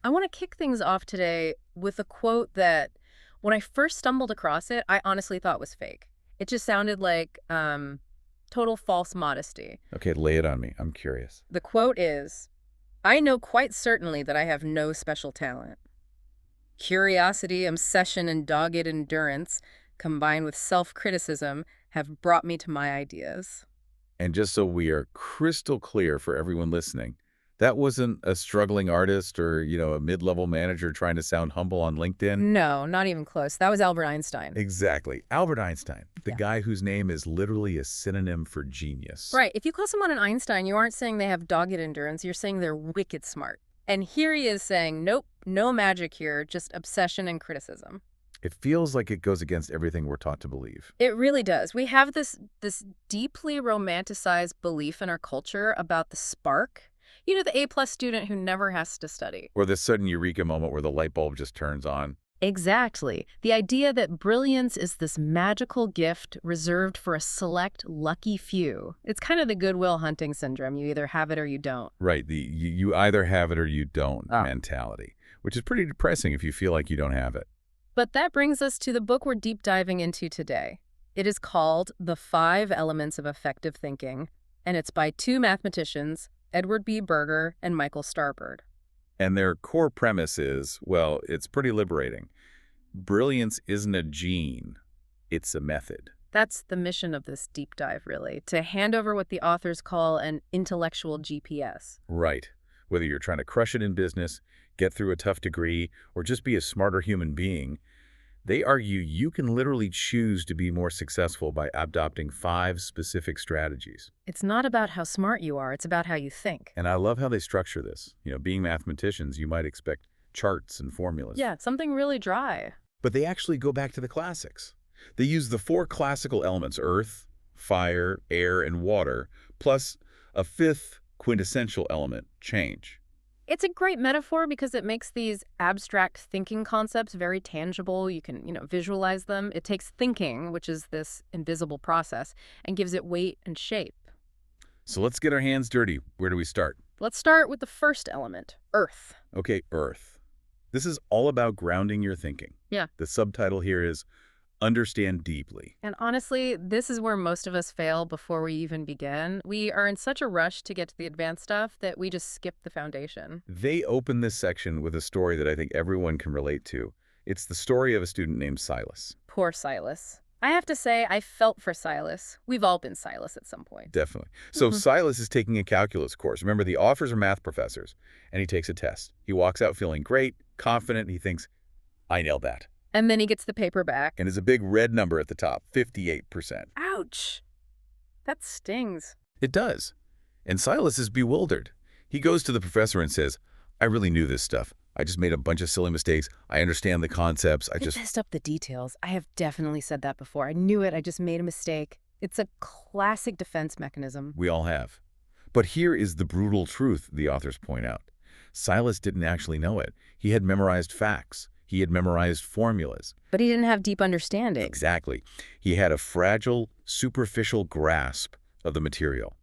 I want to kick things off today with a quote that, when I first stumbled across it, I honestly thought was fake. It just sounded like total false modesty. Okay, lay it on me. I'm curious. The quote is, "I know quite certainly that I have no special talent. Curiosity, obsession, and dogged endurance, combined with self-criticism, have brought me to my ideas." And just so we are crystal clear for everyone listening, that wasn't a struggling artist or, a mid-level manager trying to sound humble on LinkedIn. No, not even close. That was Albert Einstein. Exactly. Albert Einstein, the Yeah. guy whose name is literally a synonym for genius. Right. If you call someone an Einstein, you aren't saying they have dogged endurance. You're saying they're wicked smart. And here he is saying, nope, no magic here, just obsession and criticism. It feels like it goes against everything we're taught to believe. It really does. We have this deeply romanticized belief in our culture about the spark. You know, the A-plus student who never has to study. Or this sudden eureka moment where the light bulb just turns on. Exactly. The idea that brilliance is this magical gift reserved for a select lucky few. It's kind of the Good Will Hunting syndrome. You either have it or you don't. Right, you either have it or you don't Oh. mentality, which is pretty depressing if you feel like you don't have it. But that brings us to the book we're deep diving into today. It is called The 5 Elements of Effective Thinking, and it's by 2 mathematicians, Edward B. Berger and Michael Starbird. And their core premise is, well, it's pretty liberating. Brilliance isn't a gene, it's a method. That's the mission of this deep dive, really, to hand over what the authors call an intellectual GPS. Right. Whether you're trying to crush it in business, get through a tough degree, or just be a smarter human being, they argue you can literally choose to be more successful by adopting 5 specific strategies. It's not about how smart you are, it's about how you think. And I love how they structure this. Being mathematicians, you might expect charts and formulas. Yeah, something really dry. But they actually go back to the classics. They use the 4 classical elements, earth, fire, air, and water, plus a 5th quintessential element, change. It's a great metaphor because it makes these abstract thinking concepts very tangible. You can, visualize them. It takes thinking, which is this invisible process, and gives it weight and shape. So let's get our hands dirty. Where do we start? Let's start with the first element, earth. Okay, earth. This is all about grounding your thinking. Yeah. The subtitle here is Understand Deeply. And honestly, this is where most of us fail before we even begin. We are in such a rush to get to the advanced stuff that we just skip the foundation. They open this section with a story that I think everyone can relate to. It's the story of a student named Silas. Poor Silas. I have to say, I felt for Silas. We've all been Silas at some point. Definitely. So Silas is taking a calculus course. Remember, the authors are math professors, and he takes a test. He walks out feeling great, confident, and he thinks, I nailed that. And then he gets the paper back. And there's a big red number at the top, 58%. Ouch. That stings. It does. And Silas is bewildered. He goes to the professor and says, I really knew this stuff. I just made a bunch of silly mistakes. I understand the concepts. I just messed up the details. I have definitely said that before. I knew it. I just made a mistake. It's a classic defense mechanism. We all have. But here is the brutal truth, the authors point out. Silas didn't actually know it. He had memorized facts. He had memorized formulas. But he didn't have deep understanding. Exactly. He had a fragile, superficial grasp of the material.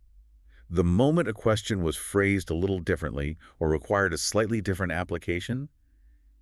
The moment a question was phrased a little differently or required a slightly different application,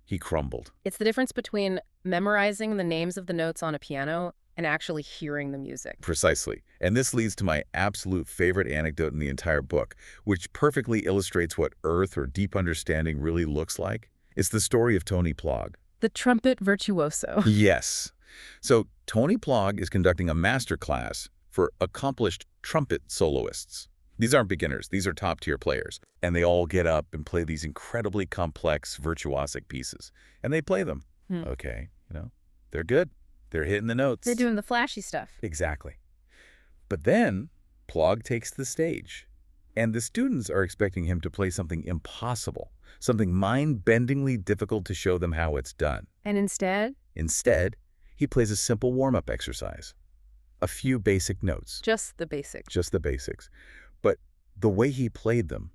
he crumbled. It's the difference between memorizing the names of the notes on a piano and actually hearing the music. Precisely. And this leads to my absolute favorite anecdote in the entire book, which perfectly illustrates what earth or deep understanding really looks like. It's the story of Tony Plog. The trumpet virtuoso. Yes. So Tony Plog is conducting a master class for accomplished trumpet soloists. These aren't beginners. These are top-tier players. And they all get up and play these incredibly complex, virtuosic pieces. And they play them. Okay, they're good. They're hitting the notes. They're doing the flashy stuff. Exactly. But then Plog takes the stage. And the students are expecting him to play something impossible, something mind-bendingly difficult to show them how it's done. And instead? Instead, he plays a simple warm-up exercise. A few basic notes. Just the basics. Just the basics. But the way he played them,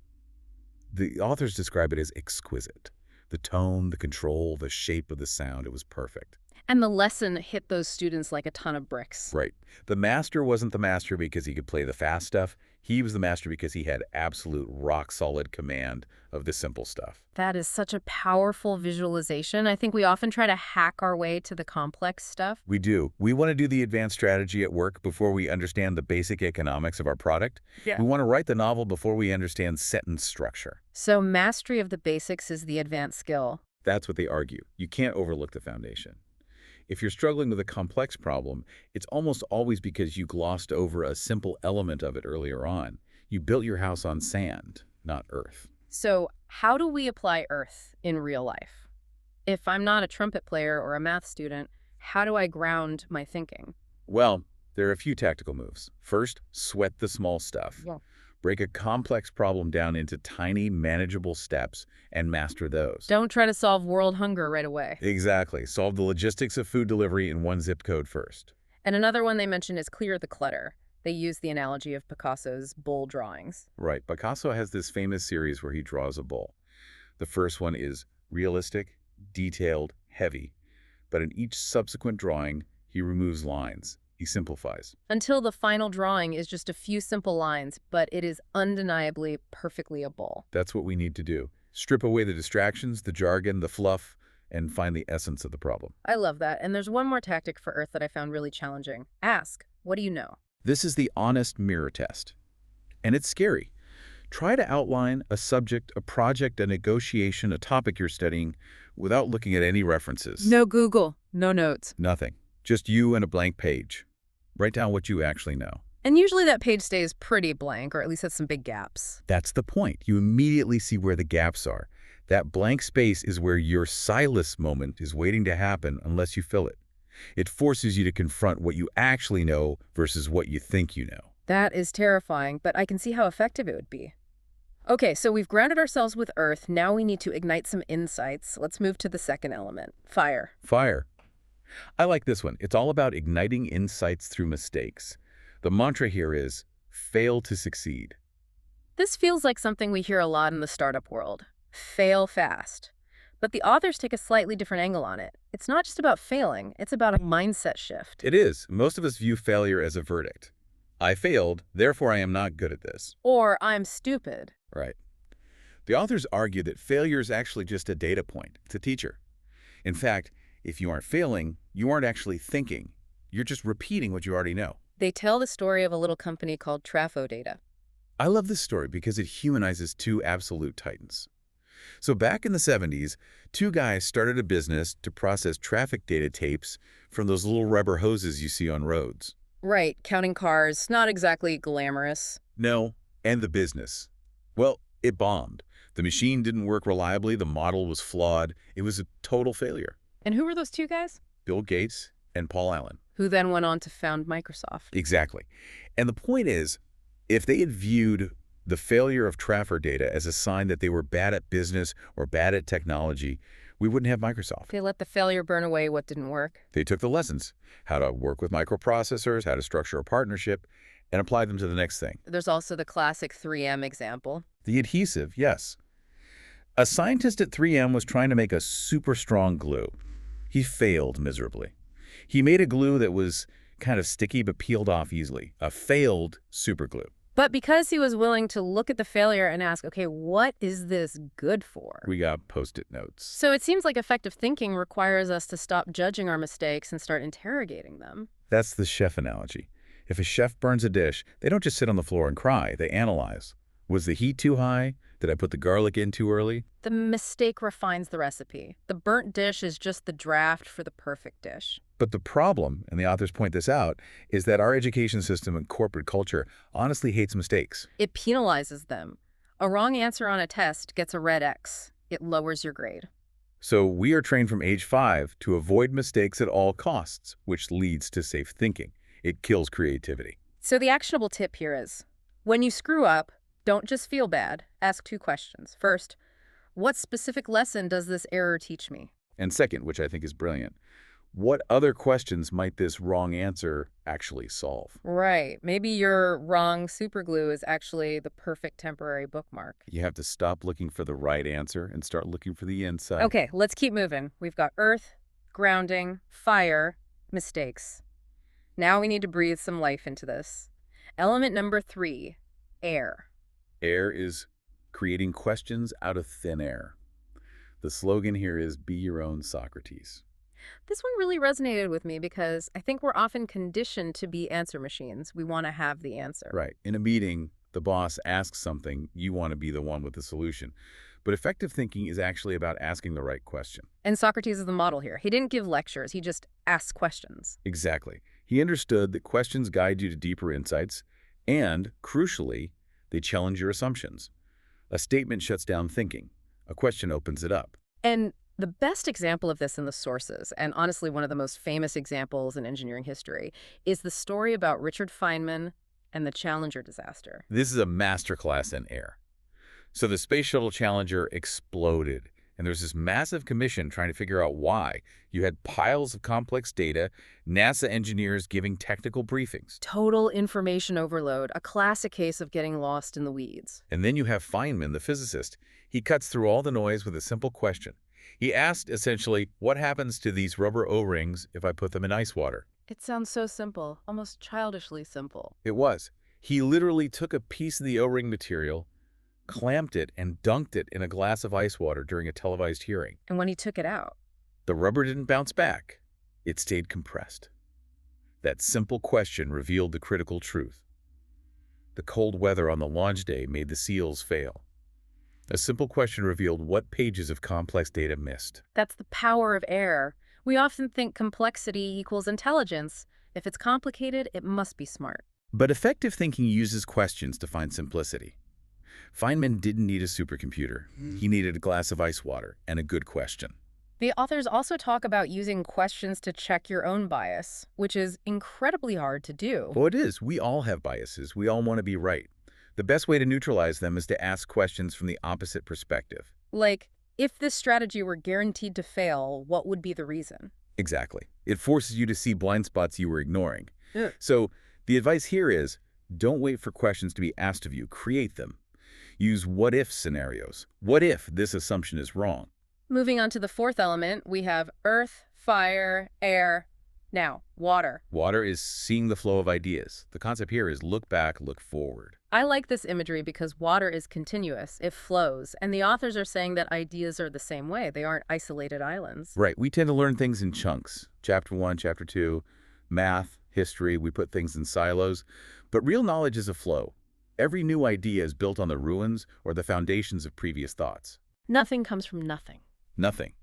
the authors describe it as exquisite. The tone, the control, the shape of the sound, it was perfect. And the lesson hit those students like a ton of bricks. Right. The master wasn't the master because he could play the fast stuff. He was the master because he had absolute rock-solid command of the simple stuff. That is such a powerful visualization. I think we often try to hack our way to the complex stuff. We do. We want to do the advanced strategy at work before we understand the basic economics of our product. Yeah. We want to write the novel before we understand sentence structure. So mastery of the basics is the advanced skill. That's what they argue. You can't overlook the foundation. If you're struggling with a complex problem, it's almost always because you glossed over a simple element of it earlier on. You built your house on sand, not earth. So how do we apply Earth in real life? If I'm not a trumpet player or a math student, how do I ground my thinking? Well, there are a few tactical moves. First, sweat the small stuff. Yeah. Break a complex problem down into tiny, manageable steps and master those. Don't try to solve world hunger right away. Exactly. Solve the logistics of food delivery in one zip code first. And another one they mention is clear the clutter. They use the analogy of Picasso's bull drawings. Right. Picasso has this famous series where he draws a bull. The first one is realistic, detailed, heavy. But in each subsequent drawing, he removes lines. He simplifies. Until the final drawing is just a few simple lines, but it is undeniably perfectly a bull. That's what we need to do. Strip away the distractions, the jargon, the fluff, and find the essence of the problem. I love that. And there's one more tactic for Earth that I found really challenging. Ask, what do you know? This is the honest mirror test. And it's scary. Try to outline a subject, a project, a negotiation, a topic you're studying without looking at any references. No Google, no notes. Nothing. Just you and a blank page. Write down what you actually know. And usually that page stays pretty blank, or at least has some big gaps. That's the point. You immediately see where the gaps are. That blank space is where your Silas moment is waiting to happen unless you fill it. It forces you to confront what you actually know versus what you think you know. That is terrifying, but I can see how effective it would be. Okay, so we've grounded ourselves with Earth. Now we need to ignite some insights. Let's move to the second element, fire. Fire. I like this one. It's all about igniting insights through mistakes. The mantra here is, fail to succeed. This feels like something we hear a lot in the startup world. Fail fast. But the authors take a slightly different angle on it. It's not just about failing, it's about a mindset shift. It is. Most of us view failure as a verdict. I failed, therefore I am not good at this. Or I'm stupid. Right. The authors argue that failure is actually just a data point. It's a teacher. In fact, if you aren't failing, you aren't actually thinking. You're just repeating what you already know. They tell the story of a little company called Trafo Data. I love this story because it humanizes two absolute titans. So back in the 70s, two guys started a business to process traffic data tapes from those little rubber hoses you see on roads. Right, counting cars, not exactly glamorous. No, and the business. Well, it bombed. The machine didn't work reliably, the model was flawed, it was a total failure. And who were those two guys? Bill Gates and Paul Allen. Who then went on to found Microsoft. Exactly. And the point is, if they had viewed the failure of Traffic data as a sign that they were bad at business or bad at technology, we wouldn't have Microsoft. They let the failure burn away what didn't work. They took the lessons, how to work with microprocessors, how to structure a partnership, and applied them to the next thing. There's also the classic 3M example. The adhesive, yes. A scientist at 3M was trying to make a super strong glue. He failed miserably. He made a glue that was kind of sticky but peeled off easily. A failed super glue. But because he was willing to look at the failure and ask, okay, what is this good for? We got Post-it notes. So it seems like effective thinking requires us to stop judging our mistakes and start interrogating them. That's the chef analogy. If a chef burns a dish, they don't just sit on the floor and cry. They analyze. Was the heat too high? Did I put the garlic in too early? The mistake refines the recipe. The burnt dish is just the draft for the perfect dish. But the problem, and the authors point this out, is that our education system and corporate culture honestly hates mistakes. It penalizes them. A wrong answer on a test gets a red X. It lowers your grade. So we are trained from age 5 to avoid mistakes at all costs, which leads to safe thinking. It kills creativity. So the actionable tip here is, when you screw up, don't just feel bad. Ask 2 questions. First, what specific lesson does this error teach me? And second, which I think is brilliant, what other questions might this wrong answer actually solve? Right. Maybe your wrong superglue is actually the perfect temporary bookmark. You have to stop looking for the right answer and start looking for the inside. Okay, let's keep moving. We've got earth, grounding, fire, mistakes. Now we need to breathe some life into this. Element number 3, Air. Air is creating questions out of thin air. The slogan here is "Be your own Socrates." This one really resonated with me because I think we're often conditioned to be answer machines. We want to have the answer. Right. In a meeting, the boss asks something, you want to be the one with the solution. But effective thinking is actually about asking the right question. And Socrates is the model here. He didn't give lectures, he just asked questions. Exactly. He understood that questions guide you to deeper insights, and, crucially, they challenge your assumptions. A statement shuts down thinking. A question opens it up. And the best example of this in the sources, and honestly one of the most famous examples in engineering history, is the story about Richard Feynman and the Challenger disaster. This is a masterclass in air. So the Space Shuttle Challenger exploded, and there's this massive commission trying to figure out why. You had piles of complex data, NASA engineers giving technical briefings. Total information overload, a classic case of getting lost in the weeds. And then you have Feynman, the physicist. He cuts through all the noise with a simple question. He asked, essentially, what happens to these rubber O-rings if I put them in ice water? It sounds so simple, almost childishly simple. It was. He literally took a piece of the O-ring material, clamped it, and dunked it in a glass of ice water during a televised hearing. And when he took it out, The rubber didn't bounce back. It stayed compressed. That simple question revealed the critical truth. The cold weather on the launch day made the seals fail. A simple question revealed what pages of complex data missed. that's the power of air. We often think complexity equals intelligence. If it's complicated, it must be smart. But effective thinking uses questions to find simplicity. Feynman didn't need a supercomputer. He needed a glass of ice water and a good question. The authors also talk about using questions to check your own bias, which is incredibly hard to do. Well, it is. We all have biases. We all want to be right. The best way to neutralize them is to ask questions from the opposite perspective. Like, if this strategy were guaranteed to fail, what would be the reason? Exactly. It forces you to see blind spots you were ignoring. Yeah. So the advice here is, don't wait for questions to be asked of you. Create them. Use what-if scenarios. What if this assumption is wrong? Moving on to the fourth element, we have earth, fire, air. Now, water. Water is seeing the flow of ideas. The concept here is look back, look forward. I like this imagery because water is continuous, it flows, and the authors are saying that ideas are the same way. They aren't isolated islands. Right. We tend to learn things in chunks. Chapter 1, Chapter 2, math, history, we put things in silos. But real knowledge is a flow. Every new idea is built on the ruins or the foundations of previous thoughts. Nothing comes from nothing. Nothing.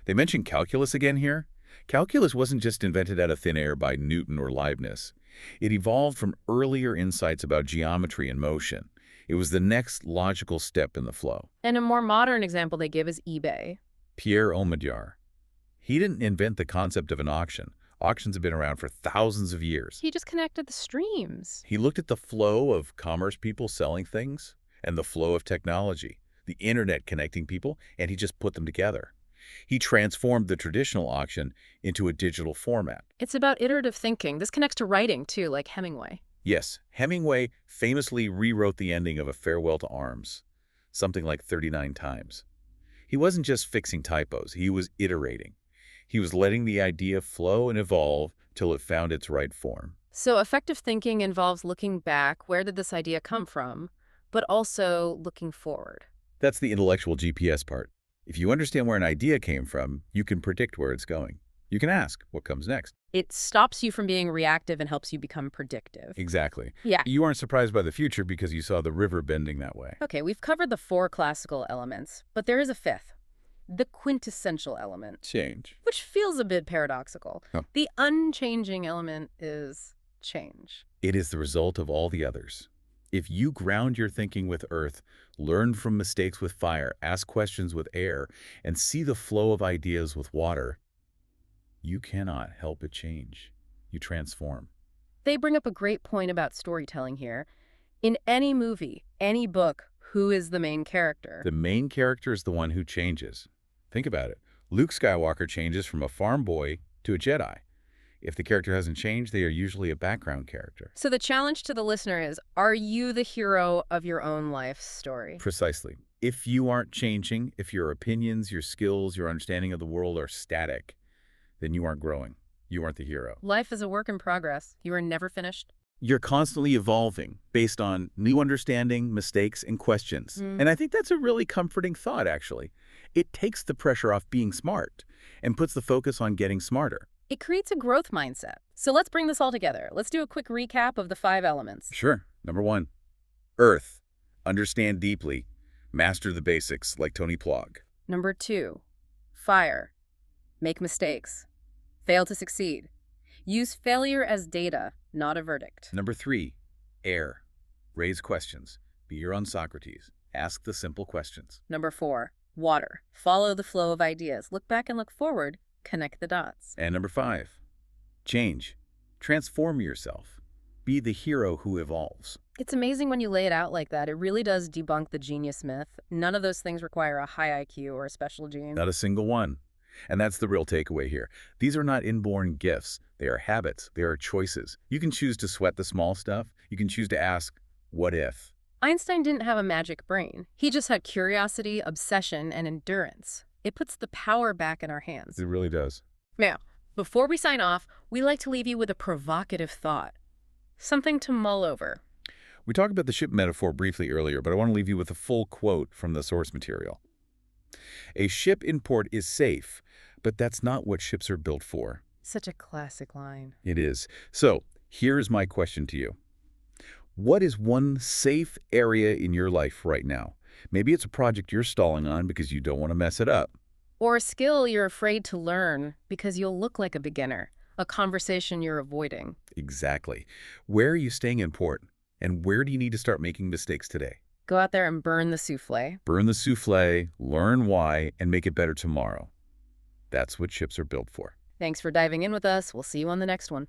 They mention calculus again here. Calculus wasn't just invented out of thin air by Newton or Leibniz. It evolved from earlier insights about geometry and motion. It was the next logical step in the flow. And a more modern example they give is eBay. Pierre Omidyar. He didn't invent the concept of an auction. Auctions have been around for thousands of years. He just connected the streams. He looked at the flow of commerce, people selling things, and the flow of technology, the internet connecting people, and he just put them together. He transformed the traditional auction into a digital format. It's about iterative thinking. This connects to writing, too, like Hemingway. Yes, Hemingway famously rewrote the ending of A Farewell to Arms, something like 39 times. He wasn't just fixing typos, he was iterating. He was letting the idea flow and evolve till it found its right form. So effective thinking involves looking back, where did this idea come from, but also looking forward. That's the intellectual GPS part. If you understand where an idea came from, you can predict where it's going. You can ask, what comes next? It stops you from being reactive and helps you become predictive. Exactly. Yeah. You aren't surprised by the future because you saw the river bending that way. Okay, we've covered the four classical elements, but there is a fifth, the quintessential element, Change. which feels a bit paradoxical. Oh. The unchanging element is change. It is the result of all the others. If you ground your thinking with earth, learn from mistakes with fire, ask questions with air, and see the flow of ideas with water, you cannot help but change. You transform. They bring up a great point about storytelling here. In any movie, any book, who is the main character? The main character is the one who changes. Think about it. Luke Skywalker changes from a farm boy to a Jedi. If the character hasn't changed, they are usually a background character. So the challenge to the listener is, are you the hero of your own life story? Precisely. If you aren't changing, if your opinions, your skills, your understanding of the world are static, then you aren't growing. You aren't the hero. Life is a work in progress. You are never finished. You're constantly evolving based on new understanding, mistakes, and questions. Mm. And I think that's a really comforting thought, actually. It takes the pressure off being smart and puts the focus on getting smarter. It creates a growth mindset. So let's bring this all together. Let's do a quick recap of the 5 elements. Sure. Number 1, Earth. Understand deeply. Master the basics, like Tony Plog. Number 2, fire. Make mistakes. Fail to succeed. Use failure as data, not a verdict. Number 3, Air. Raise questions. Be your own Socrates. Ask the simple questions. Number 4, water. Follow the flow of ideas. Look back and look forward. Connect the dots. And number 5, change. Transform yourself. Be the hero who evolves. It's amazing when you lay it out like that. It really does debunk the genius myth. None of those things require a high IQ or a special gene. Not a single one. And that's the real takeaway here. These are not inborn gifts. They are habits. They are choices. You can choose to sweat the small stuff. You can choose to ask, what if? Einstein didn't have a magic brain. He just had curiosity, obsession, and endurance. It puts the power back in our hands. It really does. Now, before we sign off, we like to leave you with a provocative thought. Something to mull over. We talked about the ship metaphor briefly earlier, but I want to leave you with a full quote from the source material. A ship in port is safe, but that's not what ships are built for. Such a classic line. It is. So, here's my question to you. What is one safe area in your life right now? Maybe it's a project you're stalling on because you don't want to mess it up. Or a skill you're afraid to learn because you'll look like a beginner. A conversation you're avoiding. Exactly. Where are you staying in port? And where do you need to start making mistakes today? Go out there and burn the souffle. Burn the souffle, learn why, and make it better tomorrow. That's what ships are built for. Thanks for diving in with us. We'll see you on the next one.